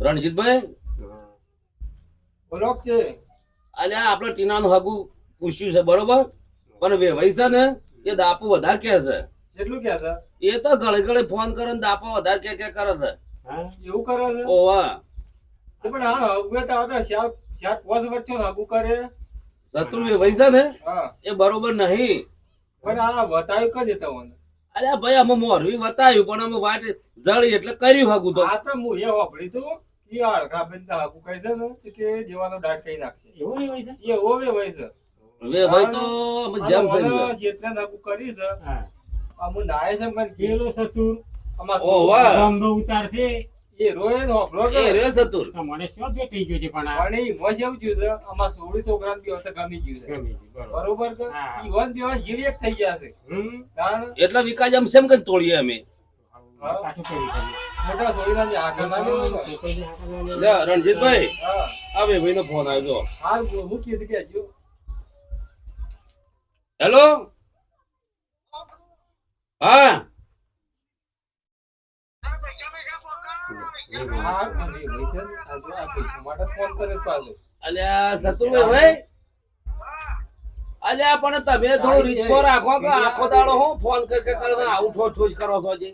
રણજીતભાઈ બોલો કે અલ્યા આપણે ટીનાનું હાગું પૂછ્યું છે બરોબર, પણ વેવાઈ છે ને એ દાપુ વધારે કે છે. કેટલું કે છે? એ તો ગળે ગળે ફોન કરે ને દાપો વધારે કે કરે છે. એવું કરે છે? ઓવા તો પણ હા હવે તો આ તો શાક શાક 5 વર્ષ થયો હાગુ કરે. શત્રુ વેવાઈ છે ને હા એ બરોબર નહીં. પણ આ બતાવ્યું કઈ દેતા મને. અલ્યા ભાઈ અમે મોરવી બતાવ્યું પણ અમે વાટ જળી એટલે કર્યું હાગું તો. આ તો હું એ વાપરી તું કે આ અડધા બેન હાગુ કહે છે ને તો કે જેવાનો દાટ કઈ નાખશે. એવું નહીં હોય છે? એ ઓવે હોય છે. વેવાઈ તો અમે જેમ છે આ ક્ષેત્રને હાગુ કરી છે. હા આ હું નાય છે મને પેલો સતુર અમાર ઓવા રંગો ઉતારશે એ રોય હોફલો એ રે શત્રુ તો મને શું બે થઈ ગયો છે પણ આ પણ ઈ મોજ એવું થયું છે અમાર 16 છોકરાને બી હવે ગમી ગયું છે. ગમી ગયું, બરોબર. બરોબર કે હા. ઈ વન બેવા જીવી એક થઈ ગયા છે. કારણ એટલે વિકાસ એમ સેમ કઈ તોડીએ અમે. પાછું કરી દઈએ. મોટા છોકરાને જે આગળ લાગ્યો ને. છોકરીને હાથમાં લે રણજીતભાઈ હા આ વેવાઈ નો ફોન આવ્યો. હાલ હું કીધું કે હજુ હેલો હા આ મને પૈસા આ જો આ પૈસા માટે ફોન કર્યો પાછો. અલ્યા શત્રુભાઈ અલ્યા પણ તમે થોડું રીતકો રાખો કે આખો દાડો હું ફોન કરે કરો આવું ઠોઠ કરો છો જે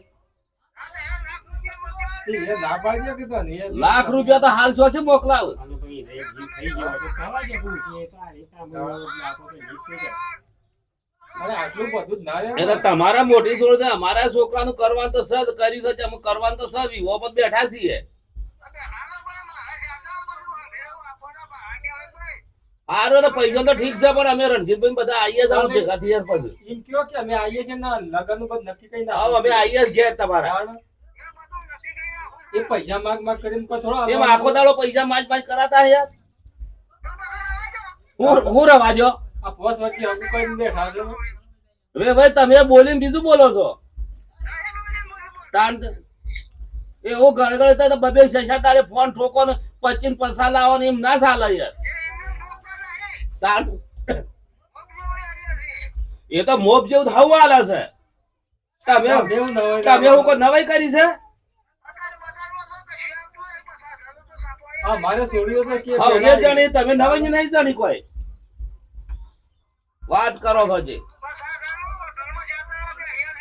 એ ના પાડ્યો કે તો ને એ લાખ રૂપિયા તો હાલ છો છે મોકલાવ. આનો ભાઈ રેપ જી થઈ ગયો તો કહેવા જેવું છે તો આ રીતના બોલો આપો તો હિસ્સે જાય. મને આટલું બધું જ ના એટલે તમારા મોટી છોડ અમારા છોકરાનું કરવાનું તો સદ કર્યું છે અમે કરવાનું તો સદ વિવો પર બેઠા છીએ. હારું તો પૈસા તો ઠીક છે પણ અમે રણજીતભાઈ બધા આવીએ જ ભેગા થઈએ જ પછી. એમ કયો કે અમે આવીએ છીએ ને લગનનું બધું નક્કી કરી હા નાખ્યું અમે આવીએ જ ઘેર તમારા. કારણ એ પૈસા માગ કરીને કોઈ થોડો એમ આખો દાડો પૈસા માજ કરાતા યાર. હું રવા જો આ 5 વર્ષથી હકુ કરીને બેઠા છો. હવે ભાઈ તમે બોલીને બીજું બોલો છો. તાણ એવું ગળે ગળે તો બબે શેષા તારે ફોન ઠોકો ને 25 પૈસા લાવો ને એમ ના ચાલે યાર. તાણ એ તો મોબ જેવું થવું આલે છે. તમે બેવું નવાઈ તમે એવું કોઈ નવાઈ કરી છે? આ મારે છોડ્યો તો કે હવે એ જાણી તમે નવાઈ નહીં જાણી કોઈ વાત કરો છો જે.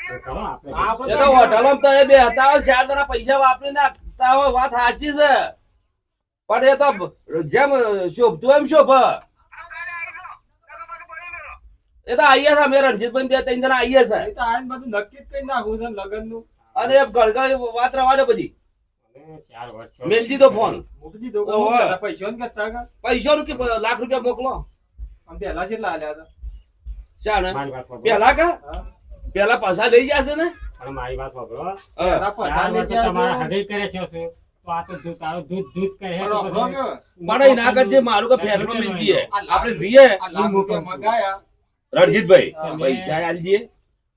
તો કરો આપણે આપણે એ તો હોટલો તો એ બે હતા હોય, 4 જણા પૈસા વાપરી નાખતા હોય વાત સાચી છે પણ એ તો જેમ શોભતું એમ શોભ. એ તો આઈએ છે અમે રણજીતભાઈ 2-3 જણા આઈએ છે એ તો આઈને બધું નક્કી જ કરી નાખું છે લગનનું. અને એ ગળગળ વાત રવાડે બધી હવે 4 વર્ષ મેલ દીધો ફોન. મૂકી દીધો કે ઓહો. હું કહેતા પૈસા ને કહેતા કે પૈસાનું કે લાખ રૂપિયા મોકલો. આમ પહેલા કેટલા આલ્યા હતા? ચાલ ને મારી વાત સાંભળો. પેલા કા હા? પેલા પાછા લઈ જશે ને. પણ મારી વાત સાંભળો. હા. પહેલા 4 પૈસા વર્ષ લઈ તમારા ગયા છે. હૃદય કરે છે શું? તો આ તો તારો દૂધ કરે છે પણ તો અભરો પછી ગયો. પણ એ ના કરજે મારું કે ફેફડો મિલ દઈએ આ લાખ- આપણે જઈએ આ લાખ રૂપિયા મંગાયા. રણજીતભાઈ હા. પૈસા આલી દઈએ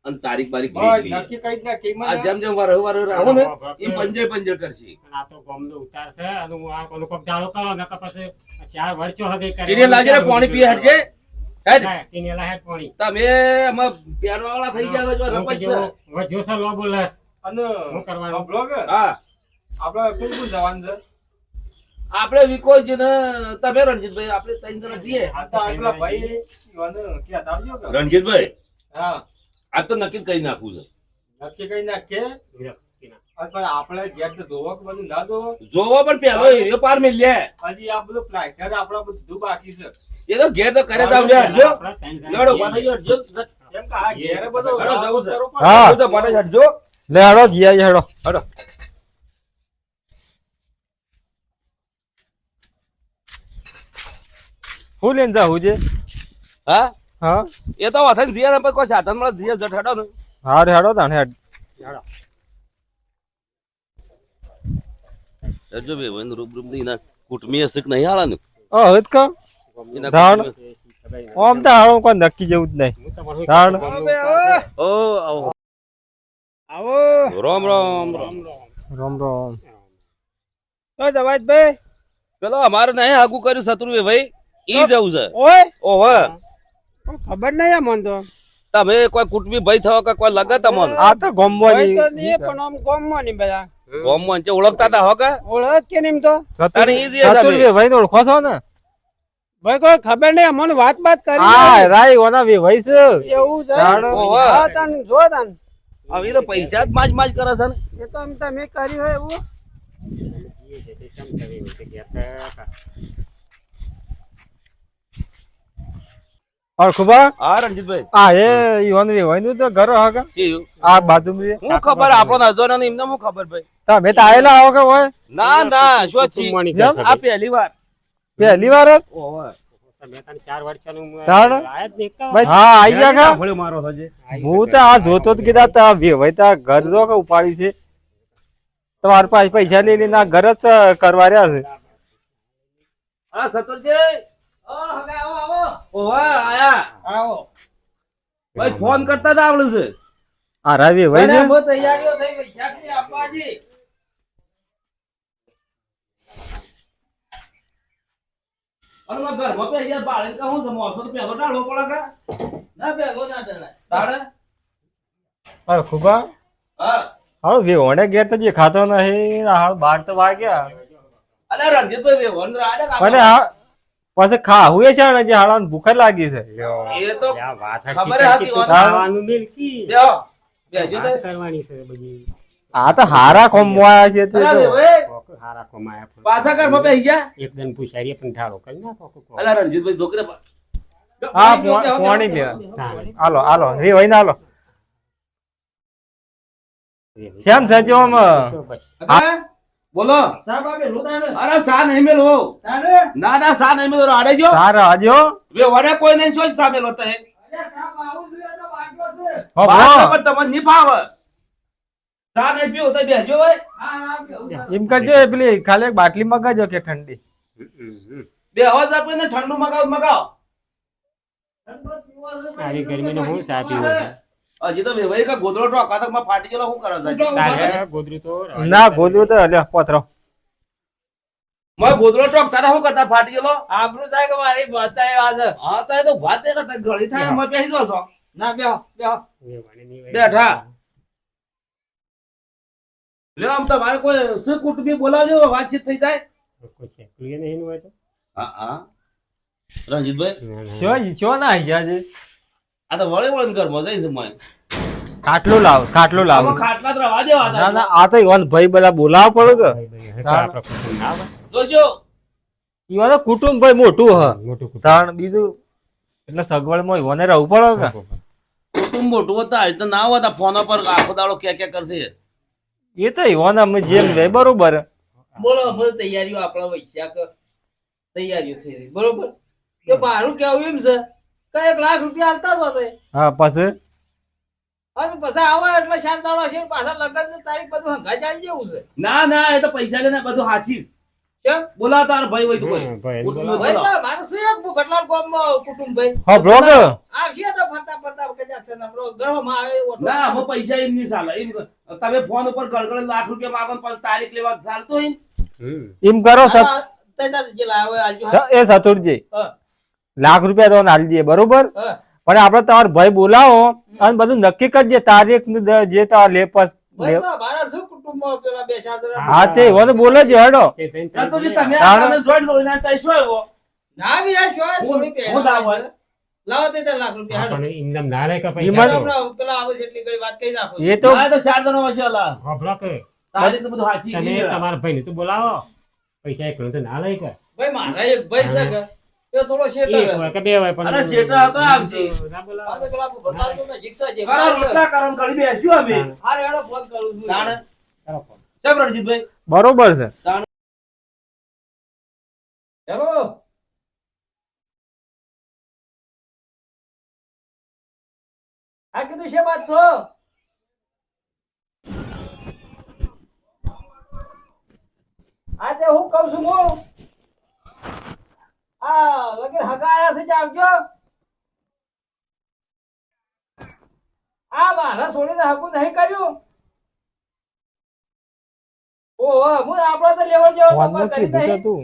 અને તારીખ બારીખ બસ લઈ લઈએ. નક્કી કરી જ નાખી મને. આ જેમ જેમ વાર રહો ને એ પંજર કરશે. પણ આ તો ગમનો ઉતાર છે અને હું આ કોનો કોક દાડો કરો નકર પછી 4 વર્ષો હૃદય કરે. ટીને લાગે ને પાણી પીએ હટજે હેડ. હા, ટીને લાગે પાણી. તમે આમાં પ્યારવા વાળા થઈ ગયા છો રપચ છે. હવે જો સર લો બોલસ અને હું કરવાનું? અભરો ગયો. હા આપણે કોણ કોણ જવાનું છે? આપણે વિકોજી ને તમે રણજીતભાઈ આપણે 3 જણા જઈએ. આ તો આપણા ભાઈ ઈવન ક્યાં આવજો કે? રણજીતભાઈ હા આ તો નક્કી કરી નાખવું છે. નક્કી કરી નાખીએ. અને પણ આપણે ઘેર તો ધોવો કે બધું ના ધોવો. જોવો પણ પેલો હીરો પાર મિલ લે. હજી આ બધું પ્લાસ્ટર આપણા બધું બાકી છે. એ તો ઘેર તો કરે તો આવજો હટજો. લડો લડો પાછા જો હટજો. એમ કે આ ઘેરે બધો હેડો, જવું છે. કરવો પડે. હા. તો પાછા હટજો. લે હેડો જીયા હેડો હટો. હું લઈને જાઉં છે હા હા એ તો વથન જીયા પર કોઈ સાધન મળે જીયા જટ હટો ને. હા રે હેડો તાણ હેડ હટજો બે વન રૂપ રૂપ ની ના કુટમી હશે કે નહીં આલા ને. હવે જ કા એના ધાણ. કુટુંબી- આમ તો હાડો કોઈ નક્કી જેવું જ નહીં ધાણ. ઓ આવો આવો રામ રામ રામ. રામ રામ તો જવાજભાઈ પેલો અમારે નહીં આગુ કર્યું શત્રુએ ભાઈ ઈ જવું છે. ઓય ઓહો ખબર નહીં મને તો તમે કોઈ કુટુંબી ભાઈ થયો કે કોઈ લગે તમને આ તો ગોમવાની ભાઈ તો નહીં, પણ આમ ગામમાં નહીં બધા. ગોમમાં છે ઓળખતા હતા હો કે ઓળખ કે નહીં એમ તો? તારે ઈ જ એ સતુર તમે. ભાઈ ઓળખો છો ને ભાઈ કોઈ ખબર નહીં, અમને વાત કરી હા નહીં. રાઈ ઓના ભાઈ છે એવું છે? તાણ. ઓવે. હા, તાણ જો તાણ. હવે ઈ તો પૈસા જ માજ કરે છે ને એ તો આમ તમે કર્યું હોય એવું. ઓળખુબા હા રણજીતભાઈ આ એ ઈવન ભાઈ નું તો ઘર હગા શી આ બાજુ માં હું ખબર આપણો નજર ને એમને હું ખબર ભાઈ તમે તો આયેલા આવો કે હોય ના ના શું છી કુટુંબની જેમ? કહેશે આ પહેલી વાર પહેલી વાર જ? ઓવે બે ત્રણ ચાર વર્ષનું તાણ. આયા જ નહીં કાં? ભાઈ હા આઈ ગયા કા ભલે મારો થજે હું તો આ જોતો જ કીધા તા ભાઈ તા ઘર જો કે ઉપાડી છે તમારા પાસે પૈસા લઈ લઈને આ ઘર જ કરવા રહ્યા છે હા સતુરજી ઓવે આયા આવો. ભાઈ ફોન કરતા જ આવડે છે આ રાવી ભાઈ છે બહુ તૈયારીઓ થઈ ગઈ. ક્યાંથી આપવાજી? અને મારા ઘરમાં પહેલા બાળક કહું છે મોસો તો પહેલો ડાળો પડે કે ના ભેગો ના ટળાય. તારે ઓળખુબા હા હાલો વેવણે ઘેર તો જે ખાતો નહીં હાલ 12 તો વાગ્યા અલે રણજીતભાઈ વેવણ રાડે અને આ પછી ખાવું એ છે ને જે હાલાને ભૂખ લાગી છે એ તો આ વાત ખબર હકીકત હતી તો વાત. ખાવાનું મિલકી. બેહો બેહજો તે વાત કરવાની છે બધી. આ તો હારા ખોમવાયા છે તે અરે તો. વેવાઈ, કોક હારા કમાયા પણ. પાછા ઘરમાં બેહી ગયા એકદમ પૂછારીએ પણ ઢાળો કરી નાખો કોક. અલે રણજીતભાઈ છોકરે હા પોણી લે તાણ. હાલો હાલો એ હોય ને હાલો શ્યામ સાચો આમ તો બસ. હા બોલો સાહેબ આપે રોતાને. અરે સા નહીં મેલો તાને? ના ના સા નહીં મેલો રાડે જો સારા આજો વેવણે કોઈ નહીં સોચ સા મેલો તો હે અરે સાહેબ આવું જોઈએ તો બાટલો છે. હો વાત પર તમને નહીં ફાવે સા નહીં પીવો તો બેહજો ભાઈ હા, હા, ભેગું. એમ કરજો એ પેલી ખાલી એક બાટલી મગાજો કે ઠંડી બે હવાજ આપીને ઠંડુ મગાવ આવી ગરમીનો હું ચા પીવો છે? હજી તો વેવાઈ કા ગોદડો ટોકા તક માં ફાટી ગયેલો શું કરે છે તારે ગોદરું તો ના ગોદરું તો લ્યો પથરો મારે ગોદડો ટોક તારા શું કરતા ફાટી ગયેલો આબરૂ થાય કે મારી બતાય આજે. હા તો એ તો વાત એ કરતા ઘડી થાય એમાં બેસી જો છો ના બેહો બેહો. બેઠા લે આમ તો મારે કોઈ શું કુટુંબી બોલાવજો વાતચીત થઈ જાય કોઈ શેકલું નહીં હોય તો. હા હા રણજીતભાઈ ના, ના. શું શું ના આવી ગયા છે આ તો વળે વળે ઘરમાં જઈશ મેં ખાટલું લાવ આમાં ખાટલા તો રવા દેવા ના ના આ તો ઈવન ભાઈ બધા બોલાવ પડે કે ભાઈ, ભાઈ, હવે તો આપણા કુટુંબ ના આવે. જોજો ઈવન તો કુટુંબ ભાઈ મોટું હ મોટું કુટુંબ. તાણ બીજું એટલે સગવડ માં ઈવને રહેવું પડે કે કુટુંબ મોટું હતા એ તો ના હોતા ફોન પર આખો દાડો કે કરશે એ તો ઈવન અમે જેમ રે બરોબર બોલો બધી તૈયારીઓ આપણા વૈશાખ તૈયારીઓ થઈ રહી બરોબર કે મારું કેવું એમ છે કે 1 લાખ રૂપિયા આલતા જ હોતે. હા પછી અને પછી આવો એટલે 4 દાડા છે પાછા લગન તારીખ બધું હંગા ચાલી જેવું છે. ના ના એ તો પૈસા લઈને બધું હાચી કેમ? બોલાવ તાર ભાઈ હોય તો કોઈ હા, ભાઈ, કુટુંબી ભાઈ બોલાવ. તો માણસ છે એક ગટલાલ ગામમાં કુટુંબ ભાઈ હા બ્લોક આવશે તો ફરતા ફરતા કદાચ છે ને આપણો ગર્ભમાં આવે એવો ઓટો. ના અમે પૈસા એમ નહીં ચાલે એમ તમે ફોન ઉપર ગળગળ લાખ રૂપિયા માગો ને પછી તારીખ લેવા ચાલતો એમ હમ. એમ કરો આ તૈયાર જે લાવે આજુ એ સતુરજી હા લાખ રૂપિયા તો હાલ દઈએ બરોબર હા પણ આપડે તમારો ભાઈ બોલાવો અને બધું નક્કી કરજે તારીખ ને જે તાર લે ભાઈ તો મારા શું કુટુંબમાં પેલા 2-4 જણા હા તે ઈવન બોલે જ હેડો તે થઈને સતુજી તમે તાણ. તમે જોઈન લો ને તઈ શું આવ્યો ના બી આ શો છોડી હું દાવ હોય. પહેલા લાવો તે 1 લાખ રૂપિયા હાલો. આપણને ઇનામ ના રહે કે ઈમાન- પૈસા તો. હમણાં પેલા આવે છે એટલી ઘડી વાત કરી નાખો એ તો ના, એ તો 4 જણા વચ્ચે અલા હોભળો કે તારીખ તો બધું હાચી તમે નહીં તમારા ભાઈને તો બોલાવો પૈસા એકલું તો ના લઈ કે ભાઈ મારા એક ભાઈ છે કે એ થોડો શેટર એક હોય કે બે હોય પણ અરે શેઠ હતો આવશે. ના બોલાવો. આ તો પેલા ભગવાન તો જીક્ષા છે કરો રોટલા કરો ને ઘડી બેસ્યું અમે હારે હેડો ફોન કરું છું તાણ કરો ફોન. કેમ રણજીતભાઈ બરોબર છે હેલો આ કીધું છે વાત છો આજે હું કહું છું હું આ લગન હગાયા છે આવજો આ મારા છોડીને હકું નહીં કર્યું ઓહો હું આપડે તો લેવલ જેવો ફોન નંબર કરી કીધું તો નહીં તું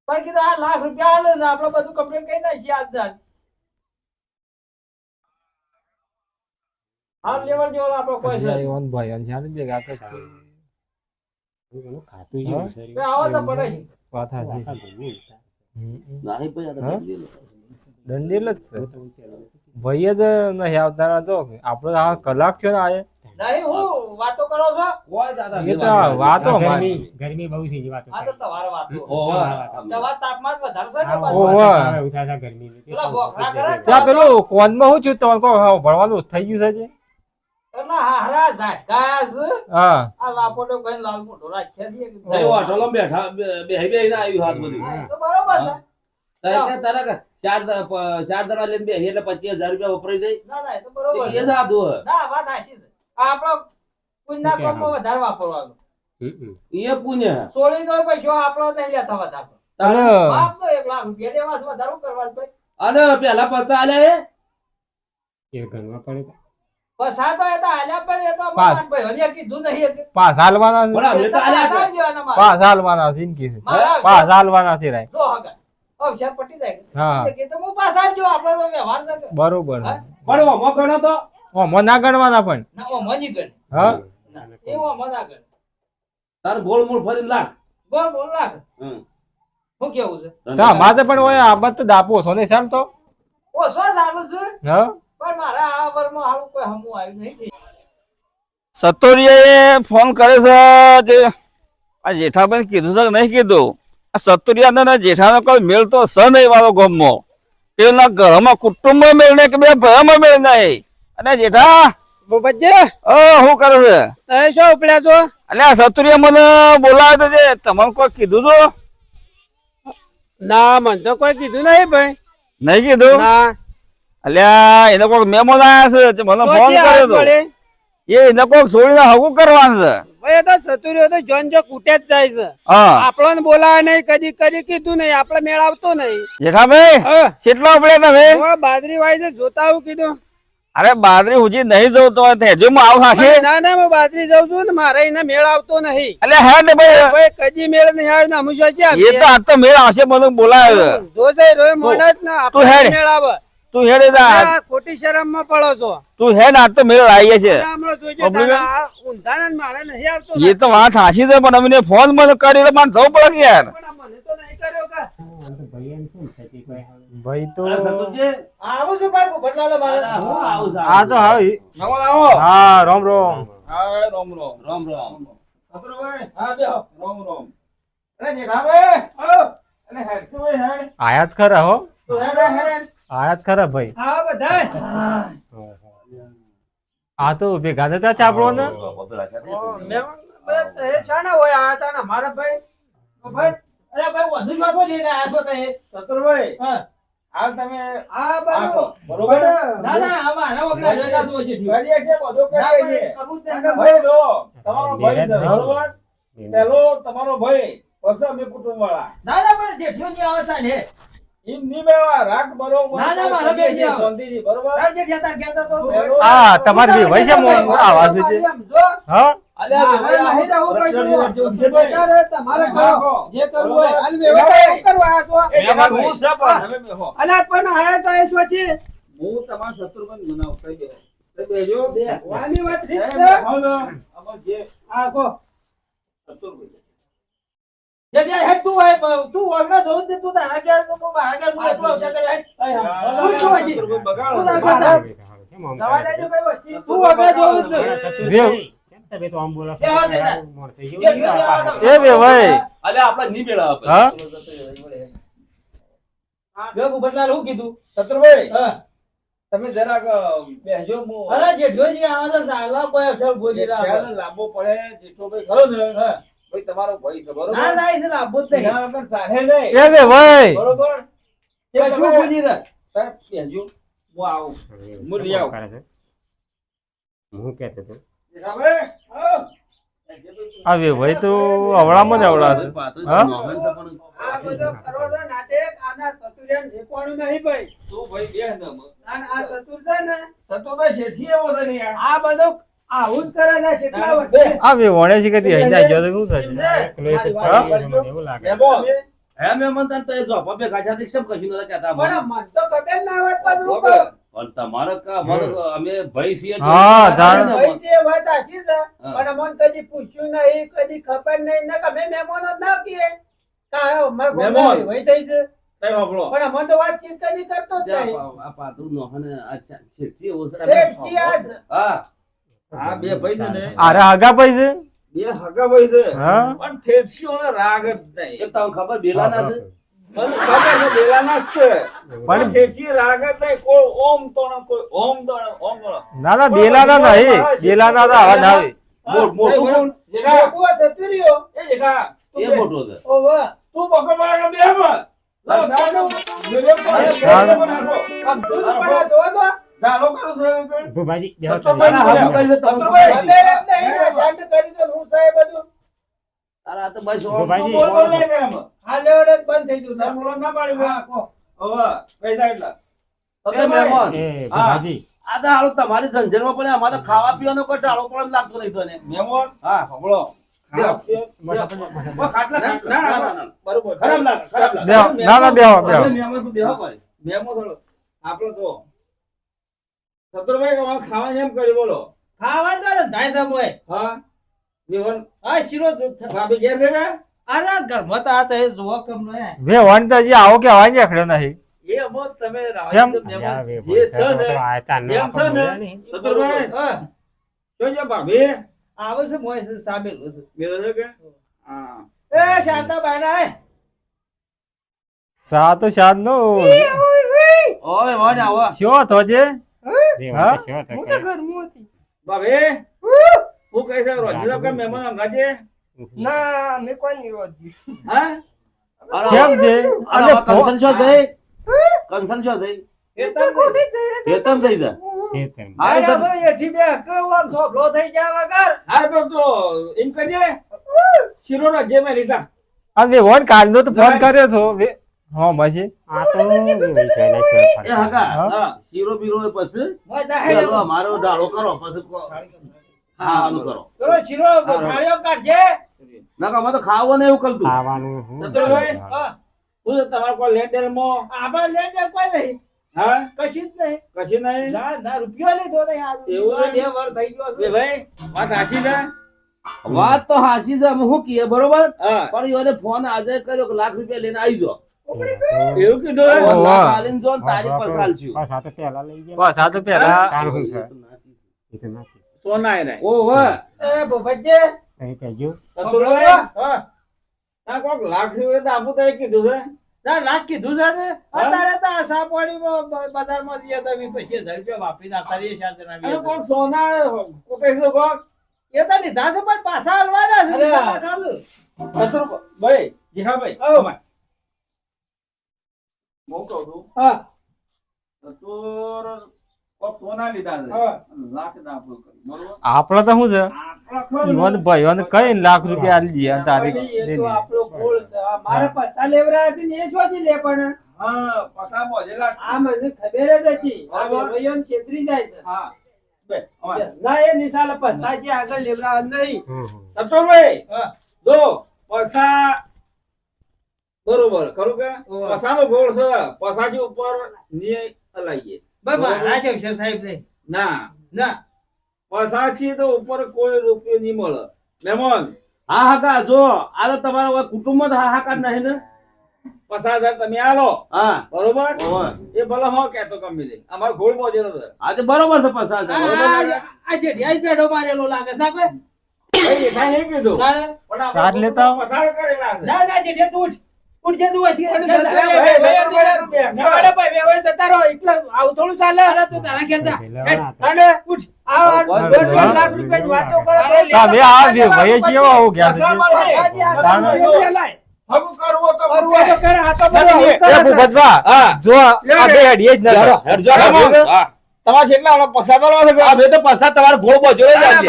પણ કીધું આ લાખ રૂપિયા આલે ને આપણે બધું કમ્પ્લીટ કરી નાખીએ આજ હાલ લેવલ જેવો આપણો કોઈ છે ભાઈ ભાઈ અને ચાલે ભેગા કરશે એનું ખાતું જેવું છે. બે આવો તો પડે છે. વાત હાચી છે. નાહી ભાઈ આ તો હા? દંડેલ. દંડેલ જ છે ભાઈ જ નહીં આવતા તો આપણે આ કલાક થયો ને આયે નહીં હું વાતો કરો છો કોઈ દાદા એ તો વાતો આ અમારી. ગરમી બહુ થઈ ગઈ વાતો આ તો તમારે વાતો ઓહો. તમાર તાપમાન વધારે છે ને આ પાછું. ઓહો. હવે ઉઠા છે ગરમી પેલા ગોખરા કરે ને ત્યાં પેલું કોનમાં શું થયું તમારે કહો ભણવાનું થઈ ગયું છે પેલા હારા ઝાટકા છે. હા આ લાપોટો કઈ લાલ મોઢો રાખ્યા છે તઈ વાટોલામાં બેઠા બેહી બેહીને આવ્યું હાથ બધું. હા, તો બરોબર છે તઈ કે તારા કે ચાર દડા લઈને બેહી એટલે 25,000 રૂપિયા વપરાઈ જાય. ના ના એ તો બરોબર એ છે સાધુ હે. ના વાત સાચી છે આ આપણો પુણ્યના કામમાં વધારે વાપરવાનું એ પુણ્ય હે. સોળી નો પૈસો આપણો નહીં લેતા વધારે અને બાપ તો 1 લાખ રૂપિયા દેવા છે વધારે શું કરવાનું ભાઈ અને પેલા પરચા આલ્યા એ ગણવા પડે પૈસા તો એ તો આલ્યા પણ એ તો પાસ. અમારા ભાઈ હજી કીધું નહીં કે પાસ હાલવાના પણ અમને તો આલ્યા પાછા છે. લેવાના મારા. પાસ હાલવાના છે એમ કે છે મારા પાસ હાલવાના છે રાય જો હગા અવસર પટી જાય હા કે તો હું પાછા જ જો આપણો તો વ્યવહાર છે કે. બરોબર હા? પણ ઓમો ગણો તો ઓમાં ના ગણવાના પણ ના ઓ મજી ગણ હા એવો મના ગણ તાર ગોળ મૂળ ફરીને લાખ. બોલ બોલ લાગ હમ. હું કેવું છે તો માથે પણ હોય આ બત દાપો છો ને ચાલ તો ઓ સો ચાલુ છે હા પણ મારા આ વરમાં હાલું કોઈ હમું આવ્યું નહીં સત્તોરિયાએ ફોન કરે છે જે આ જેઠાભાઈ કીધું છે કે નહીં કીધું આ સત્તોરિયા ને જેઠાનો કોઈ મેળ તો સ નહીં વાળો ગામમાં પેલા ઘરમાં કુટુંબ મેળ નહીં કે બે ભાઈમાં મેળ નહીં અને જેઠા બબજે શું કરે છે તમે શું ઉપડ્યા છો એટલે આ સત્તોરિયા મને બોલાવે તો જે તમને કોઈ કીધું તો ના મને તો કોઈ કીધું નહીં ભાઈ નહીં કીધું ના અલ્યા એને કોઈક મહેમાન આવ્યા છે મને ફોન કર્યો તો એને કોઈક છોડીને હગું કરવાનું છે ભાઈ તો ચતુર્યો તો જોન જો કૂટે જ જાય છે હા આપણને બોલાવે નહીં કદી કદી કીધું નહીં આપણે મેળ આવતો નહીં જેઠાભાઈ કેટલા ઉપડ્યા તમે હવે બાદરી વાય છે જોતા આવું કીધું અરે બાદરી હુજી નહીં જવું તો હજુ હું આવું હાશે ના ના હું બાદરી જાઉં છું ને મારે એને મેળ આવતો નહીં એટલે હે ને ભાઈ ભાઈ કદી મેળ નહીં આવે ને હંમેશા છે એ તો આ તો મેળ આવશે મને બોલાવે જો જઈ રોય મોણ જ ને તું હેડ. આપણે મેળ આવે તું હેડ એ જા. આ ખોટી શરમ માં પડો છો તું હેડ આ તો મેળ આવી છે હમણાં જોઈજો બબલું તારા આ ઊંધાના ને મારે નહીં આવતો એ તો વાત હાસી છે પણ અમને ફોન મને કરી એટલે મને જવું પડે કે યાર પણ મને તો નહીં કર્યો કા ભાઈ એમ શું થતી કોઈ ભાઈ તો અરે સતુરજી, આવું છું ભાઈ ભટલાલે મારે અરે હું આવું છું. આ તો હા હા રામ રામ રામ રામ. હા બેહો આયાત ખરા હો તો હેડ હેડ આયાત ખરા ભાઈ હા બધાય આ તો ભેગા થતા ચાપડો ને એ શાના હોય આ હતા ને મારા ભાઈ તો ભાઈ અરે ભાઈ વધુ શોધવા લઈને આયા છો કઈ સતુરભાઈ હા હાલ તમે આ બાજુ બરોબર ના ના અમારા વગડા જોઈતા તો છે ઠીક. કરીએ છે બધું ના, કરીએ પણ છે કરવું જ અને નહીં. ભાઈ જો તમારો ભાઈ છે બેન, બરોબર પેલો તમારો ભાઈ પછી અમે કુટુંબ વાળા ના ના પણ જેઠિયો ની આવે ચાલે એમ નહીં મેળવા રાખ બરોબર ના, ના, મારો કરીએ છીએ, બેન છે. શાંતિથી, બરોબર રાજ જેઠિયા તાર કહેતા તો પેલો- આ તમારી ભાઈ છે આવાજ છે જો હા અલ્યા ના, ભાઈ, હવે નહીં આવો. રહેવું પડતું. રક્ષણ જેવું છે ભાઈ. અત્યારે તમારે કરો. જે કરવું હોય બરોબર. અને વ્યવસ્થા એવું કરવા આયા છો. મહેમાન હું છે પણ. તમે બેહો. અલા પણ આયા તો એ શું છે હું તમારા શત્રુઘ્ન મનાવતો બેહો. તમે બેહજો. વાની વાત ઠીક સાહેબ, છે બેહો તો. આમાં જે આ કો શત્રુઘ્ન છે. જેઠિયા હેડ તું હોય તું ઓગણા જોઉં તે તું તારા ઘેર તો હું મારા ઘેર હું એકલો અવસર કરી હેડ. હું શું હજી? શત્રુઘ્ન બગાડો. તું તાર ઘર જા. કેમ આમ જવા કરે? દેજો કઈ વચ્ચે. તું ઓગણા જોઉં જ નહીં. વેવ. કેમ તમે તો આમ બોલો? બે હાથ દેતા. મોડ થઈ ગયું. જેઠિયો જે આવે તો- એ બે ભાઈ અલ્યા આપણે નહીં મેળા આપણે. હા બે ભૂપતલાલ શું કીધું શત્રુભાઈ હા. તમે જરાક બેહજો હું અરે જેઠિયો જે આવે છે સાલા કોઈ અવસર બોલી રહ્યા ખ્યાલ લાંબો પડે જેઠો ભાઈ ખરો ને ભાઈ તમારો ભાઈ છે બરોબર ના ના એટલે લાભો જ નહીં એના વગર ચાલે નહીં. એ બે ભાઈ બરોબર તે કશું તમે બોલી રહ્યા. સાહેબ બેહજો હું આવું હું લઈ આવું. કરે છે? હું કહેતો હતો. જેઠાભાઈ, આવો. આ બે ભાઈ તો અવળામાં જ અવળા છે હા? આ બધો કરો છો નાટક આના ચતુર્યાન ઠેકવાનું નહીં ભાઈ તું ભાઈ બેહ ને મત. અને આ ચતુર છે ને શત્રુભાઈ શેઠી એવો છે ને યાર. આ બધો આવું જ કરે છે કેટલા ના, વર્ષે આ બે વણે છે કે હઈ ના ગયો તો શું થશે એકલો એક જ હા? મને એવું લાગે. બેબો, હે મહેમાન તાર તો એ ઝોપા બે ગાંઠિયા થી કેમ કશું નતા કહેતા પણ મને? મન તો ખબર ના વાત પાછું હું કહું પણ તમારે અમારે અમે ભાઈ છીએ એટલે હા, વાત જાણ. ને. ભાઈ છે, વાત સાચી છે. હા. પણ અમને કદી પૂછ્યું નહીં, કદી ખબર નહીં. ને કે અમે મહેમાનો જ ના કહીએ. કાં અમારે મહેમાન. ગોંધા વહી થઈ છે. કઈ વાપરો પણ અમને તો વાતચીત કદી કરતો જ ત્યાં નહીં. આ પાતળું નોખને આ છેડતી એવો છે. શેઠજી આજ. હા આ બે ભાઈ છે ને આરે હગા ભાઈ છે બે હગા ભાઈ છે હા પણ ઠેઠસીઓને રાગ જ એ નહીં તમને ખબર બેલાના છે મને ખબર છે બેલાના જ છે પણ- પણ ઠેઠસી રાગ જ નહીં કોઈ ઓમ તોણ કોઈ ઓમ તોણ ઓમ તોણ ના ના બેલાના નહીં બેલાના તો આવા ના આવે મોટું કોણ? જેઠા મોટું આ છત્રીઓ. એ જેઠા એ મોટો છે ઓવે. તું બકર મારા બે માં લાવ દાડો મેલે આમ દૂધ પડે જોવો તો. દાડો કરો છે ભૂભાજી બેહો સત્તો તમે. તારા હામું કરી દે, તમને ખબર ભાઈ. નથી. ખબર જ નહીં ને, શાંત કરી દો ને હું સાહેબ બધું. તારા આ તો બસ ઓમ ગોપાલજી. બોલ બોલ નહીં કરે એમ આ લેવડે જ બંધ થઈ ગયું. તાર બોલો ના પાડી હા, કહો. હવે પૈસા એટલા તમે મહેમાન. એ ભૂભાજી આ તો હાલો તમારી ઝંઝરમાં પડે અમારે તો ખાવા પીવાનો કોઈ ટાળો પણ એમ લાગતો નહીં તને. મેમોન હા સાંભળો ખાવા ઓ, ખાટલા, ખાટલા. ના, ના, ના, ના, ના. બરોબર ખરાબ લાગે, ખરાબ લાગે. બેહો. ના ના બેહો બેહો તમે મહેમાન તો બેહો ભાઈ. મેમો થોડો આપણો તો સત્તરભાઈ તમારે ખાવાનું એમ કરી બોલો ખાવા તો રંધાય છે મોય. હા મેમોન હા, શીરો દૂધ થાય. ભાભી ઘેર છે ને અરે ઘરમાં તો આ તો એ જોવો કેમ નહીં. બે વણ તો હજી આવો કે હવાય નીકળ્યો નહીં એ અમો તમે શેમ? યા વે જે છે ને તો આ તારને જેમ આપણે છે ને બોલ્યા નહીં. સત્તરભાઈ હા, જોજો ભાભી આવે છે મોય છે સામેલું છે. મેરો છે કે હા એ શાંતાબાઈ ના હે. સા તો શાદ નો ઓય વાને આવો. શો તો જે દેવા હા? શો તો હું કે. તો ઘરમાં હતી. ભાભી હું કહે છે રોજીલા કે મહેમાન અંગાજે ના મેં કોઈ નહીં રોજી. હા શેમ છે અરે કંસન શું થઈ? કંસન શું થઈ? એ તો કોઠી જ છે. હેતમ થઈ જા. એ તેમ. હારું અરે તો- ભાઈ એઠી બે કેવો આમ થોભલો થઈ જાય વગર. હાર પર તો એમ કરજે શીરો ના જે મેં લીધા આ બે વણ કાઢનો તો ફોન કર્યો છો બે હા પછી આ તો વિષય ના છે એ ફરતા. હગા હા શીરો બીરો એ પછી મોય જાહેર પેલો અમારો ડાળો કરો પછી ખાવાનું કરો. કરો શીરો થાળીઓ કાઢજે. ના કે અમે તો ખાવો ને એવું કરતું. ખાવાનું હું સત્તરભાઈ. હા, શું છે તમારે કોઈ લેન્ડેલ માં આમાં લેન દેન કોઈ નહીં. હા કશું જ નહીં. કશી નહીં ના ના રૂપિયો લીધો નહીં આ એવું આ નહીં? 2 વર્ષ થઈ ગયો એ છે. ભાઈ વાત સાચી છે વાત તો હાચી છે અમે શું કહીએ બરોબર હા પણ એને ફોન આજે કર્યો કે લાખ રૂપિયા લઈને આવી જાઓ. એવું કીધું ઓહો. લાખ આલીને જો ને તારીખ પર ચાલશું. બસ આ તો પહેલા લઈ ગયા. બસ આ તો પેલા તારું શું છે? એ તો નાખી. સોના એ નહીં ઓહો અરે ભોપતજી. કઈ કહેજો. સત્તરભાઈ હા. આ કોક લાખ રૂપિયા તો આપું તો એ કીધું છે ના લાખ કીધું છે ને. અત્યારે તો આ સાપવાડીમાં બજારમાં જઈએ તો 20,000 રૂપિયા વાપરીને આવતા રહીએ ચાર જણા અને બેસીને. કોક સોના કોપે છે કોક એ તો લીધા છે પણ પાછા હાલવાના છે. અરે. લીધા ખાલી. સત્તરભાઈ જીહાભાઈ આવો. અમાય. હું કહું છું હા સત્તર કોક સોના લીધા છે હા. લાખ ના આપવું કર્યું બરોબર આપડે તો શું છે આપણા ખરું ને? ઈવન ભાઈઓને કઈ લાખ રૂપિયા આલી દઈએ અને તારીખ એ દે તો દે. આપણો ગોળ છે. આ મારે પૈસા લેવડાયા છે ને એ શોધી લે પણ હા પતા મોજેલા છે. આ મને ખબર જ હતી. આ બરાબર. ભાઈઓને છેતરી જાય છે. હા બે અમાય. ના એ નિશાલે પૈસા જે આગળ લેવડાયા નહીં. હમ, હમ. સત્તરભાઈ હા. જો પૈસા બરોબર ખરું કે ઓહ. પસાનો ગોળ છે પસાજી ઉપર નિયય હલાઈએ ભાઈ બરાબર. મારા જ અવસર થાય નહીં. ના ના પસાછી તો ઉપર કોઈ રૂપિયો નહીં મળે મહેમાન હા હગા જો આ તો તમારા હવે કુટુંબ જ હાહાકાર નહીં ને 50,000 તમે આલો હા બરોબર ઓહો. એ ભલે હો કેતો કમી લે અમારો ઘોડ મોજેલો છે આજે બરોબર છે પસાર છે બરોબર ને? આ જેઠિયા જ બેઠો મારેલો લાગે છે આપણે. ભાઈ એઠા નહીં કીધું તારે? પણ આ સાત લેતા આવો. પસાર કરેલા છે ના ના જેઠિયા તું ઉઠ. ઉઠ જે તું અહીંથી. પણ ના, સત્તર ના, ભાઈ, ભાઈ, ભાઈ, રૂપિયા. ના, અરે ભાઈ, બે હોય જતા રહો. એટલે આવું થોડું ચાલે. અરે તું તારા ઘેર જા. હેડ, તારે ઉઠ. આ કોઈ દોઢ નહીં. લાખ રૂપિયાની વાતો કરો તો તમે આ બે ભાઈ છીએ આવું ગયા છે પાછાજી આ તાણે. રૂપિયા લાય. હગું કરવું તો કરવું હોય તો કરે, આ તો બધું નથી. આવું કરે એ છે. ભૂપતભા હા જો આ બે હેડીએ જ હેડો, નતા હેડજો, હેડો. હા. તમારે કેટલા વાળા પસાર કરવા છે આ બે તો પસાર તમારો ઘોડ બોજો જ આજે.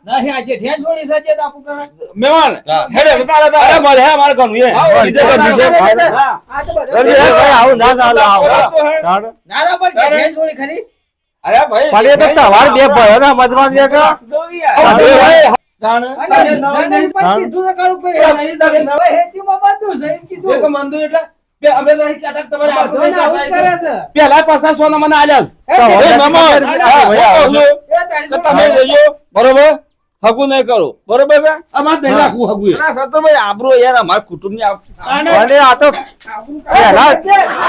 નહીં, આ જેઠિયાને છોડી સચેત આપું કરે. મહેમાન હા. હેડે બતા અરે મળે હે અમારે ઘરનું એ. આવો, બીજે ઘરનું છે. હા આ તો બધું- અરે એ ભાઈ આવું ના ચાલે આવું તાણે. ના, ના, પણ જેઠિયાને છોડી ખરી. અરે ભાઈ પણ એ તો તમાર બે ભાઈઓના મતમાં છે કે આ બે ભાઈ જાણ અને તમે નવા જાણે નહીં. પણ કીધું તો ખરું કે એ નહીં તમે નવા. હવે હેતીમાં બધું છે એમ કીધું. એક મંદિર એટલે અમે નહીં કહેતા કે તમારે આપણું નહીં બધાને આવું જ કહેતા. કરે છે. પેલા પાછા સોના મને આલ્યા છે. તો એ હવે મામા, નથી કરવી, હા, ભાઈ આવે છે. એ તારી કે જોડે તમે જજો બરોબર હગું નહીં કરો બરોબર કે અમારે નહીં રાખવું હગું એ. ના, સત્તરભાઈ આબરૂ યાર અમારા કુટુંબની અને અને આ તો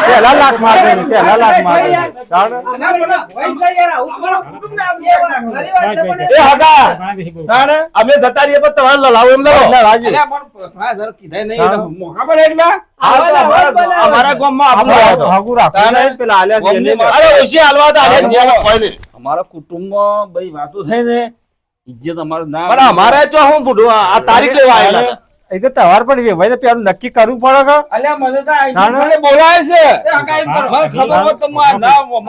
પહેલા લાખ માગે પહેલા લાખ માગે જાણે. ના, પણ પૈસા યાર આવું કરો. કુટુંબને આમ એ વાત ખરી વાત છે, પણ એ હગા તાણે અમે જતા રહીએ પણ તમારે લડાવો એમ લડો. એટલે રાજી. અલ્યા પણ હા, જરા કીધાય નહીં હા. એટલે મોકા પડે એટલા હા, તો અમારા ગામમાં આપણું આપણે આવ્યો હતો. હગું રાખવું નહીં, પેલા આલ્યા છે એને. ગમની અરે ઓછી હાલવા હતા, આલ્યા જ નહીં, કોઈ નહીં. અમારા કુટુંબમાં બધી વાતો થઈ ને ઇજ્જત અમારે ના પણ અમારે તો હું બુઢું આ તારીખ લેવા આવેલા હતા. એ તો તહેવાર પણ વેવાઈને પેલું નક્કી કરવું પડે કે અલ્યા મને તો આ તાણે? મને બોલાય છે એ હગાઈ કરો. મને ખબર હોત તો મારે ના આ બોલો.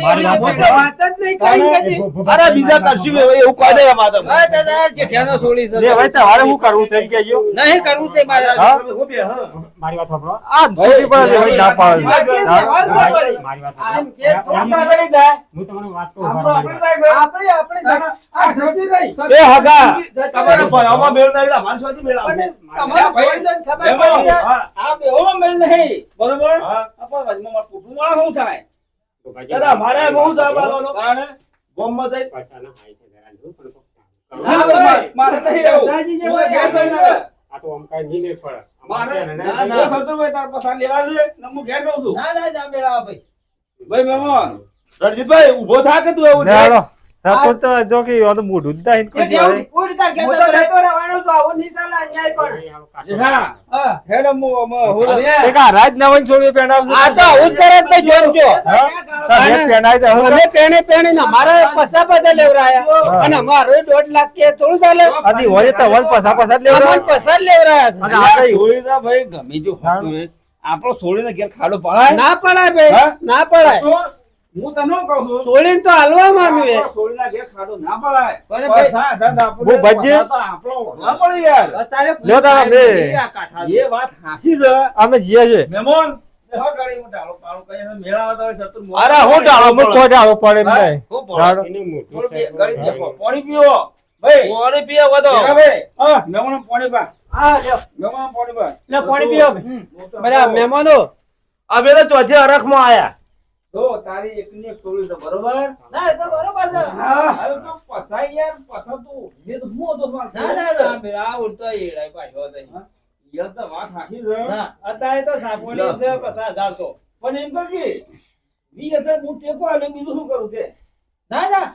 મારી વાત મોટો વાત જ નહીં કરી કદી. અરે બીજા કરશું એવું એવું કોઈ નહીં અમારે તો. હા, દાદા, જેઠિયાનો સોળી છે. વેવાઈ તહેવારે શું કરવું છે એમ કહેજો. નહીં કરવું તે મારે. હા? હું બે, હા. મારી વાત સાંભળો. આ છૂટી પડે વેવાઈ ના પાડે છે. બાકી તહેવાર ના પડી. મારી વાત આમ સાંભળો. કે થોડા કરી દે. હું તમને વાત કહું. આપણો મારી આપણી વાત. થાય ગયો. આપણે જતી રહી. એ હગા તમારે ભરાવમાં મેળ નહીં, અમારે શોથી મેળ આવશે. તમારે જોઈ જોઈને ખબર પડી જાય. હા, આ બેહોમાં મેળ નહીં બરોબર હા. આપણા વચમાં મારા કુટુંબવાળા શું થાય દાદા, મારે બહુ સાહેબ આલવાનો. તાણે? ગામમાં જઈ પૈસાના હાય છે જરા જો, પણ કોક કામ ના, કરો. ભાઈ, મારે નહીં રહેવું. દાદાજી જે હું હોય ઘેર એ જઈને કરે. આ તો આમ કાંઈ નહીં મેળ પડે. મારે અમારે ના, ના, સતુરભાઈ તાર પસાર લેવા છે ને હું ઘેર જઉં છું ના, ના, ના, મેળાવા ભાઈ. ભાઈ મહેમાન રણજીતભાઈ ઉભો થા કે તું એવું ને હાલો. સપોર્ટ તો જો કે આ તો મોઢું જ નહીં કશું આવે. ઉડતા ઘેરતા રહેતો રહેવાનો તો આવું નહીં ચાલે, અન્યાય પણ. નહીં આવું કાઢો. જેઠા, હા. હેડ હું એક આ રાજ નવન છોડીને પહેરાવશે. આ તો આવું જ કરે જ ભાઈ, જોન છો. હા? તો બે પહેરાય તો હવે અમે પેણે ને અમારે પૈસા બધા લેવરાયા હા. અને અમારો 1.5 લાખ કે થોડું ચાલે આની હોય તો વલ પસા પસા જ લેવડાવે. અમને પૈસા જ લેવરાયા છે. અને આ તો છોડીને ભાઈ ગમે જો હોતું હોય, આપણો છોડીને ઘેર ખાડો પડાય ના પડાય ભાઈ, હા? ના પડાય. તો હું તને શું કહું છું છોડીને તો હાલવા માંગ્યું એ. આપણો છોડીના ઘેર ખાડો ના પડાય પણ ભાઈ- પૈસા ધંધા આપણે હું ભજ્જે. પૈસા તો આપણો ના પડે યાર અત્યારે લ્યો તારા બે. આ કાંઠા. એ વાત સાચી છે અમે જીએ છે. મહેમાન એ હા ગાડી હું ડાળો પાળો કરીને મેળાવા તો હોય શત્રુ મોં. અરે હું ડાળો અમે કોઈ ડાળો પડે એમ હા? નહીં. હું ડાળો. એનું મોઢું થોડું છે, ગાડી દેખો પાણી પીવો ભાઈ પાણી પીએ વધો. જેઠા ભાઈ હા મહેમાન પાણી પા હા, લ્યો. મહેમાન પાણી પા લે, પાણી પીઓ. બધા મહેમાનો. અમે તો ચોથે અરખમાં આયા. તો તારી એકની એક છોડી છે બરોબર ના, એ તો બરોબર છે. હા હવે તો પસાઈ યાર પસા તો એ તો હું હતો માર ના, ના, ના, પેલા આ ઉડતો એડાય પાછો હતો. યાર તો વાત સાચી છે ના, અત્યારે તો સાપોલી છે 50,000 તો. પણ એમ કરજે 20,000 હું ટેકો આલે બીજું શું કરું તે ના, ના,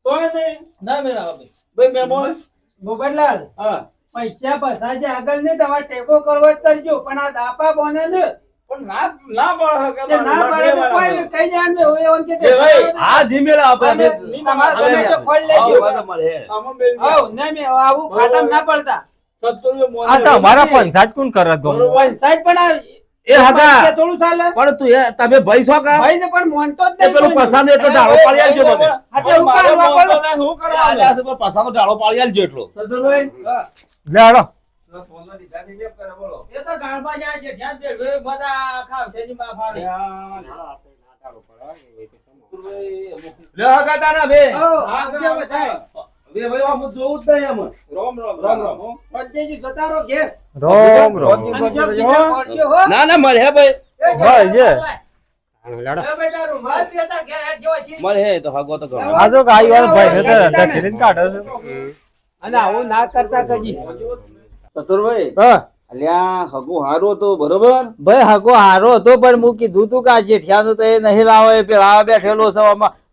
તોય નહીં ના મેળાવો ભાઈ. ભાઈ મહેમાન ગોપાલલાલ, હા પૈસા પૈસા જે આગળ નહીં તમારે ટેકો કરવો જ કરજો, પણ આ દાપા બોને ને પણ ના પાડે કે તે ના પાડે તો કોઈ ને કઈ જાણ ને હોય એમ કે એ ભાઈ, હા ધીમેલા આપણે અમે તમારે ગમે તો ખોલી લેજો. આવો વાતો મળે. આમાં બેન આવ, નહીં મેં આવું ખાટામાં ના પડતા. સત્તર મોને આ તો અમારા પંચાયત કોણ કરે તો પંચાયત પણ આ એ હતા. કે થોડું ચાલે. પણ તું તમે ભાઈ છો કા? ભાઈ છે પણ મોનતો જ એ નહીં પેલું કોઈ. પસાનો એટલો ઢાળો પાડી આલજો મને. હા, તે હું કાઢવા પડું. શું આલ્યા કરવા છે પણ પસાનો ઢાળો પાડી આલજો એટલો. સત્તરભાઈ લે હાલો. ફોનમાં દીધા થી કેમ કરે બોલો એ તો ગાળમાં જાય છે, જ્યાં તે વેય બધા આખા અવસેની માં ફાડે. ના, આપણે ના ચાલુ પડે. એ તો સમો. લે હગા તારા બે. હા, બધા બધાય. બે ભાઈ આમ જોવું જ નહીં આમ. રામ રામ પંચેજી જતા રહો ઘેર. રોમ રોમ. અને જો બીજા પડજો હો. ના ના મળે હે ભાઈ. ભાઈ છે. હાલો, લેડો. એ બેટા રૂમાલ પહેરતા ઘેર હેઠ જેવા છીએ. મળે હે તો હગો તો ગણો. આ તો ગાય વાળો ભાઈ ને તો ધકેલીને કાઢે છે. અને આવું ના કરતા કજી. સત્તરભાઈ હા, અલ્યા હગુ હારું હતું બરોબર ભાઈ હગો હારો હતો પણ હું કીધું તું કે આ જેઠિયાનું તો એ નહીં લાવો એ પેલા બેઠેલો છે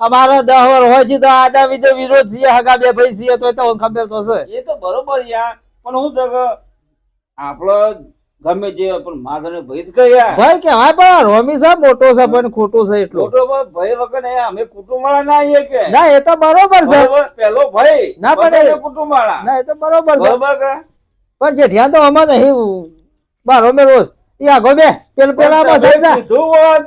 અમારા 10 વર્ષ હોય છે તો આડા બીજો વિરોધ છીએ હગા બે ભાઈ છીએ તો ખબર તો છે. એ તો બરોબર યાર પણ હું તો કે આપણો ગમે જે પણ માધવને ભાઈ જ કહ્યા ભાઈ કેવાય પણ રોમી સાહેબ મોટો છે પણ ખોટું છે એટલું. મોટો ભાઈ વગર ને અમે કુટુંબ વાળા ના આવીએ કે ના એ તો બરોબર છે. બરોબર પેલો ભાઈ ના, પણ પછી એ- કુટુંબ વાળા ના એ તો બરોબર છે બરોબર કે પણ જેઠિયા તો આમાં નહીં બારો મે રોજ ઈ આગો બે પેલા આમાં તમે સમજા કીધું હોત,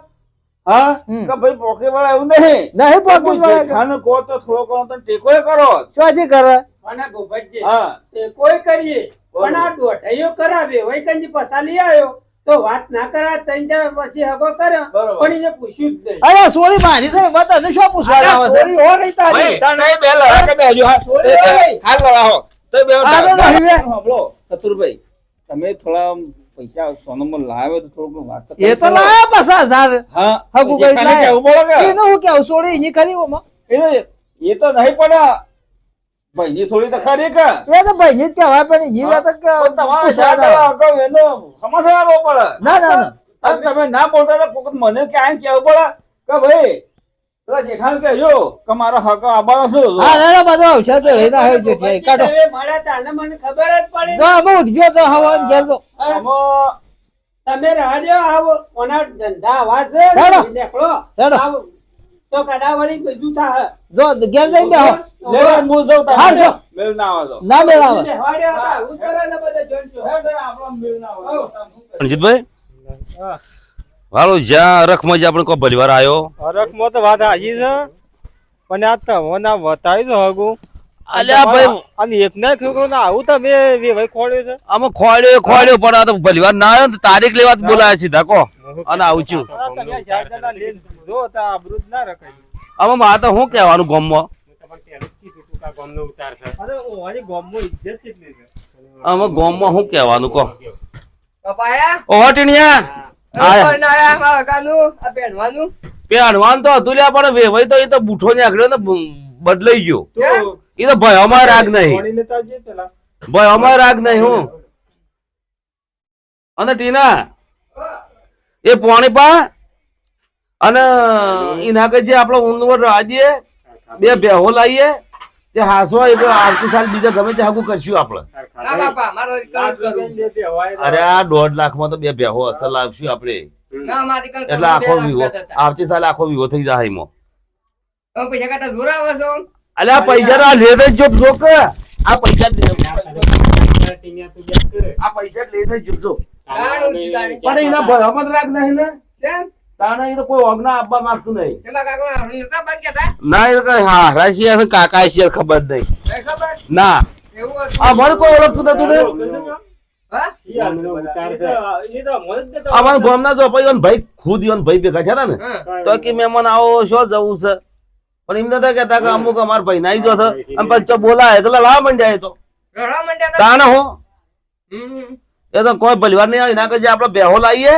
હા હમ. કે ભાઈ પોકે વાળા એવું નહીં નહીં પોકી જ વળે. જેઠાને કહો તો થોડો ઘણો તમે ટેકોય કરો ચોજી કરે અને ગોપતજી હા તે કોઈ કરીએ પણ આ દોઢાઈઓ કરાવે વૈકંજી પસા લઈ આવ્યો તો વાત ના કરા 3-4 વર્ષે હગો કર્યો બરોબર. પણ એને પૂછ્યું જ નહીં. અરે સોરી મારી છે બતા શું પૂછવા આવે છે સોરી હો નહીં તારી. ભાઈ તને બે લડા કે બેજો હા સોરી તે બે ભાઈ. હાલ લડાવો તો બે આ તો નહીં બે. સાંભળો ચતુરભાઈ તમે થોડા પૈસા સોનમમાં લાવ્યો તો થોડુંક વાત તો એ તો લાયા પાછા 1000 હા હગું પછી કરી કાલે લાયા. કેવું પડે કે? એનું હું કેવું છોડી એની ખરી ઓમાં એ તો નહીં પડે ભાઈની થોડી તો ખરી કે એ તો ભાઈ જ કહેવાય પણ જીવે તો કે પણ તમારે શાળા અગાઉ એનો સમસ્યા આવવો પડે ના ના ના અને તમે ના બોલતા તો કોક મને ક્યાંય કહેવું પડે કે ભાઈ પેલા જેઠાણ કહેજો કે મારો હક આબાનો શું હા ના ના બધો અવસર તો લઈને આવ્યો છે પછી કાઢો તમે મળ્યા તા અને મને ખબર જ પડી જો અમે ઉઠ્યો તો હવાન ઘેર તો આમાં તમે રાડ્યો આવો ઓના ધંધા આવા હેડો. છે નીકળો હેડો. આવો તો કડાવળી બધું થાહે જો ઘેર જઈને બેહો લે હું જઉં હા, તમે જો. મેળ ના આવે તો ના મેળાવે વાડ્યા હતા હું કરે ને બધા જોઈજો આપણો મેળ ના આવે રણજીતભાઈ હા. હાલો જ્યાં રખમાં જે આપણે કોઈ ભલીવાર આવ્યો હરખમાં તો વાત હાજી છે પણ આ તમને બતાવી દો હગું અલ્યા ભાઈ અને એક ના છોકરો ના આવું તમે વેવાઈ ખોળ્યો છે આમાં ખોળ્યો પણ આ તો ભલીવાર ના આવ્યો ને તો તારીખ લેવા જ બોલાયા સીધા કો અને આવું છું આ તમે આ ચાર જણા લઈને જો તો આબરૂ જ ના રખાય આમાં મારે તો શું કહેવાનું ગામમાં હું તમને પહેલું જ કીધું તું કે આ ગામનો ઉતાર છે અરે ઓવાની ગામમાં ઇજ્જત કેટલી છે આમાં ગામમાં શું કહેવાનું કહો પપાયા ઓહો ટીણિયા આયા આયા મારા કાનું આ પહેરવાનું પે અડવાન તો હતું લ્યા પણ વેવાઈ તો એ તો બૂઠો ને આગળ ને બદલાઈ ગયો એ તો ભાઈ અમારે રાગ નહીં પાણી લેતા આવજે પેલા ભાઈ અમારે રાગ નહીં હું અને ટીના એ પોણી પા અને એના કે જે આપણો ઊંડવર રાજ્ય બે બેહો લાવીએ તે હાસવા એક આવતી સાલ બીજા ગમે તે હાકું કરશું આપણે ના બાપા મારો કણ કરું અરે આ 1.5 લાખમાં તો બે બેહો અસલ આવશું આપણે ના મારી કણ એટલે આખો વિવો આવતી સાલ આખો વિવો થઈ જાય એમાં પૈસા કાઢા જોર આવે છો અલે આ પૈસા ના લેતે જ જો જોક આ પૈસા આ પૈસા લેતે જ જો પણ એના ભયમાં જ રાગ નહીં ને કેમ તાણે એ તો કોઈ ઓગના આપવા માંગતું નહીં તેમાં કાકો નતા બાકી હતા ના એ તો કઈ હા રાશિયા છે કાકા છે ખબર નહીં કઈ ખબર ના એવું હતું આ મને કોઈ ઓળખતું નતું ને હા અમારા ગામના જો ભાઈ ખુદ ઈવન ભાઈ ભેગા થયા ને હા. તો કે મહેમાન આવો શું જવું છે પણ એમ નતા કહેતા કે અમુક અમારા ભાઈ નાઈ જો છે અને પછી તો બોલાય એટલે લાવ મન જાય તો રડવા માંડ્યા હતા તાણે હો હમ એ તો કોઈ ભલવાર નહીં આવે એના કે જે આપણે બેહો લાવીએ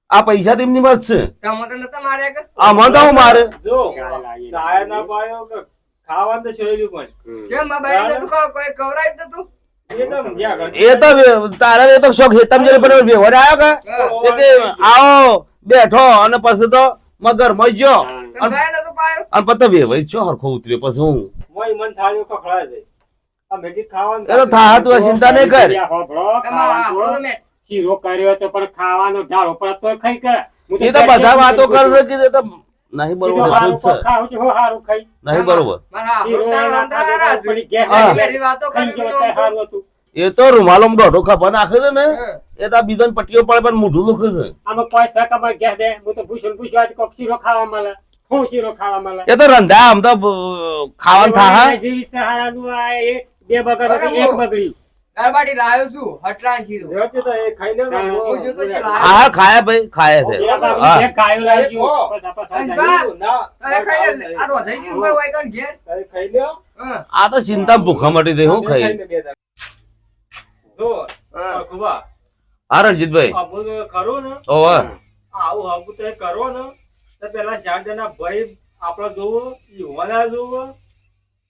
આ પૈસા તો એમની બસ છે તમે તો નતા માર્યા કે આ મને તો હું મારે જો સાયા ના પાયો કે ખાવાનું તો છોડ્યું પણ કેમ માં બાઈ નતું ખાવ કોઈ કવરાય તો તું એ તો ગયા કરતો. એ તો તારે એ તો શોખ હેતમ જે પણ વ્યવહાર આવ્યો કે એ કે આવો બેઠો અને પછી તો મગર મજ્યો સમજાય નતું પાયો અને પછી તો વેવાઈ છો હરખો ઉતર્યો પછી હું મોય મન થાળીઓ ખખડાય છે આ મેગી ખાવાનું એ તો થા તું ચિંતા નહીં કર તમારા હોળો મેં શીરો કર્યો તો પણ ખાવાનો ઢાળો પણ તોય ખાઈ કે હું એ તો બધા વાતો કરશે કે એ તો નહીં બરોબર હારું ખુદ છે ખાવું છે હું હારું ખાઈ નહીં બરોબર મારા શીરો હોળો એના તારા ખાધો રાસ પડી ગયા હા. બેઠી વાતો ખાઈ કરી ગયો તો હારું હતું એ તો રૂમાલોમાં દોઢો ખભા નાખે છે ને એ તો આ બીજાને પટ્ટીઓ પડે પણ મોઢું દુખે છે આમાં કોઈ સકમાં ગયા દે હું તો પૂછવા કોક શીરો ખાવા મળે હું શીરો ખાવા મળે એ તો રંધા આમ તો ખાવાનું થા જેવી સહારાનું આ એક બે બગડ હતી, એક બગડી દાળબાટી લાવ્યો છું હટલાન ચીરો રહેતી તો એ ખાઈ લે ને હું જોતો જે લાવ્યો હા ખાયા ભાઈ ખાયા છે પેલા બાબુ હા જે ખાયું લાગ્યું હો. પછા પછા અને જાય. બા, ના અરે ખાઈ લે આ રોધાઈ ગયું ઉપર વાઈ કાઢ ઘેર તારે ખાઈ લ્યો હા આ તો ચિંતા ભૂખા મટી દે હું ખાઈ ખાઈને બે દાડા. જો હા ખુબા હા રણજીતભાઈ અમુક ખરું ને ઓવે આવું હગું તો કરો ને તો પેલા 4 જણા ભાઈ આપડે જોવો યુવાના જોવો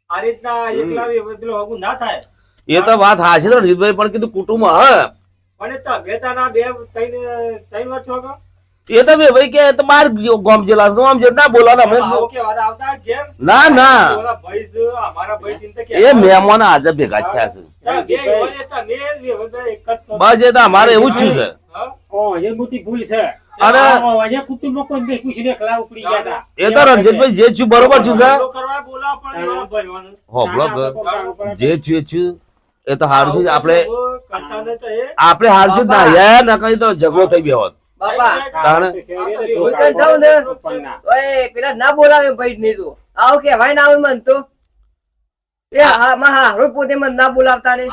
આ રીતના એકલા પેલું હગું ના થાય એ તો વાત હાચી છે રણજીતભાઈ પણ કીધું કુટુંબ હ પણ તમે તાના બે ત્રણ વર્ષ છો એ તો ભાઈ કે એ તો બાર ગોમ જેલા છે આમ જે ના બોલાવે અમે આવો કે વાર આવતા ઘેર ના ના ઓલા ભાઈ છે, અમારા ભાઈ ચિંતા કે એ મહેમાન આજે ભેગા જ થયા છે બે યુવાને તમે બે એક જ છો. બસ એ તો અમારે એવું જ થયું છે હા? ઓ એ મોટી ભૂલ છે અરે અહીંયા કુટુંબમાં કોઈ દેશ પૂછીને એકલા ઉપડી ગયા હતા. એ તો રણજીતભાઈ જે છું બરોબર છું સર ધંધો કરવા બોલાવો પણ એવા ભાઈઓને. હોબળો ઘર. જે છું એ છું એ તો હારું છે આપણે કરતા ને તો એ આપણે હારું છું જ ના યાર ના કઈ તો ઝઘડો થઈ ગયો હોત બાપા તાણે હું તને જાઉં ને ઓય પેલા ના બોલાવે ભાઈ નહીં તો આવું કહેવાય ના આવું મન તો એ હા માં હા હું પોતે મને ના બોલાવતા ને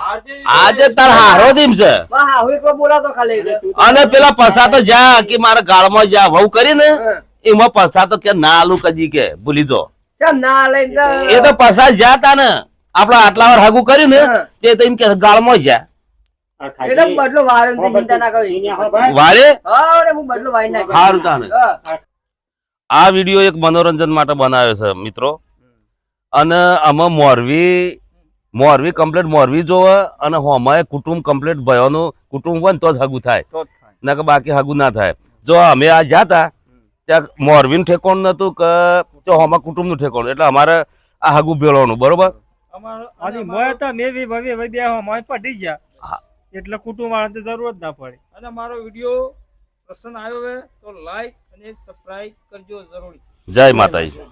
આજે તાર હારો દીમ છે માં હા હું એકલો બોલાવતો ખાલી અને પેલા પસા તો જા કે મારા ગાળમાં જા વહુ કરી ને હા. એમાં પસા તો કે ના આલુ કદી કે ભૂલી દો કેમ ના લઈને એ તો પસા જા તા ને આપડા આટલા વાર હાગુ કર્યું ને હા. તે તો એમ કે ગાળમાં જા એટલે હું બદલો વાળો ને ચિંતા ના કરી વારે હા ને હું બદલો વાળી નાખ્યો સારું તાને હા. આ વિડીયો એક મનોરંજન માટે બનાવ્યો છે મિત્રો અને આમાં મોરવી કમ્પ્લીટ મોરવી જોવે અને હોમાએ કુટુંબ કમ્પ્લીટ ભયોનું કુટુંબ હોય ને તો જ હગું થાય તો જ થાય. ના કે બાકી હગું ના થાય જો અમે આ જ્યાં ત્યાં મોરવીનું ઠેકોણ નતું કે તો હોમા કુટુંબનું ઠેકોણ એટલે અમારે આ હગું ભેળવાનું બરોબર અને મોય તો મેં બી હવે બે મોય પટી ગયા એટલે કુટુંબ વાળાને જરૂર જ ના પડે. અને મારો વિડીયો પસંદ આવ્યો હોય તો લાઈક અને સબસ્ક્રાઇબ કરજો જરૂરી. જય માતાજી.